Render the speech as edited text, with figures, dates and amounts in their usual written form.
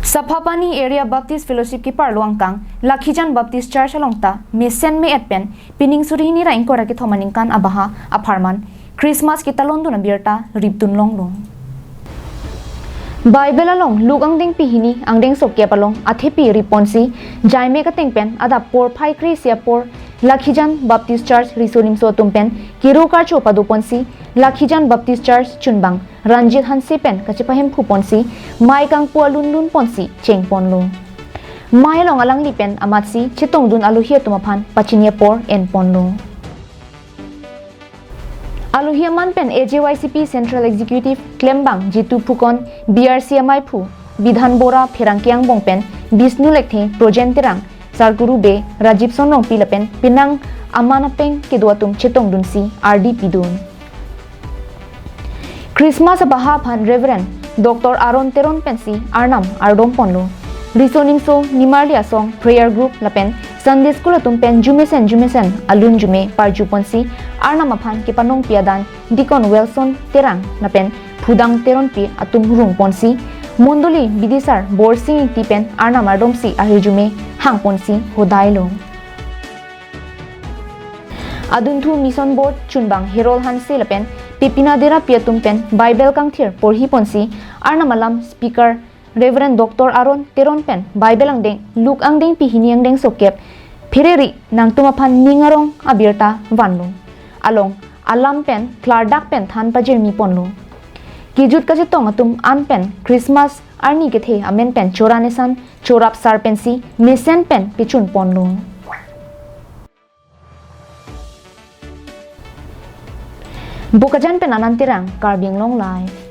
Sapapani Area Baptist Fellowship ki parluang kang Lakhijan Baptist Church alongta mesen me atpen pining suri ni ra ingkora ki thomaningkan abaha aparman Christmas ketalon dun abirta ribtun longlong Bible along luk ang ding pihini ang ding sokya palong athepi riponsi jaime ka tengpen ada por phai krisia por Lakhijan Baptist Church risonim so tumpen kirukar chopa duponsi Lakhijan Baptist Church chunbang Ranjit Hansi pen kachipahem phuponsi mai kang pualun lun ponsi cheng ponlu mai long alang lipen amatsi chitong dun aluhia tumaphan pachinia por en ponlu aluhia man pen AJYCP Central Executive Klembang Jitu Phukon BRCMI Phu Bidhan Bora Pherangkyang Bongpen Bisnu Lekthe Projentirang Sarguru Be Rajib Sonrong Pilapen Pinang Amanapeng Kedwatum Chitong Dunsi RD Pidun Christmas abaha phan Reverend Dr. Aron Teron Pensi Arnam Ardom Ponlo Risoning so Nimarlia Song Prayer Group Lapen Sunday School atumpen Jumesen Alun Jume Parju Ponsi Arnam aphan Kipanong Piadan Dikon Wilson Terang Napen Pudang Teron Pi atum Rung Ponsi Mondoli Bidisar Borsing Tipen Arnam Ardom Si Ahirjume Hang Ponsi Hodailo Aduntu Mission Board Chunbang Hirol Hansi Lapen Pipina dera piatumpen Bible kang thir porhi ponsi arnamalam speaker Reverend Dr. Aron Teron pen Bible ang deng luk ang deng pihini ang deng sokep phireri nang tumaphan ningarong abirta vanlu along alam pen klardak pen than pa jermi ponlu kijut kaje tong atum an pen Christmas arni gethe amen pen choranesan chorap sar pensi mesen pen pichun ponlu Bukajan penanantirang karbing long life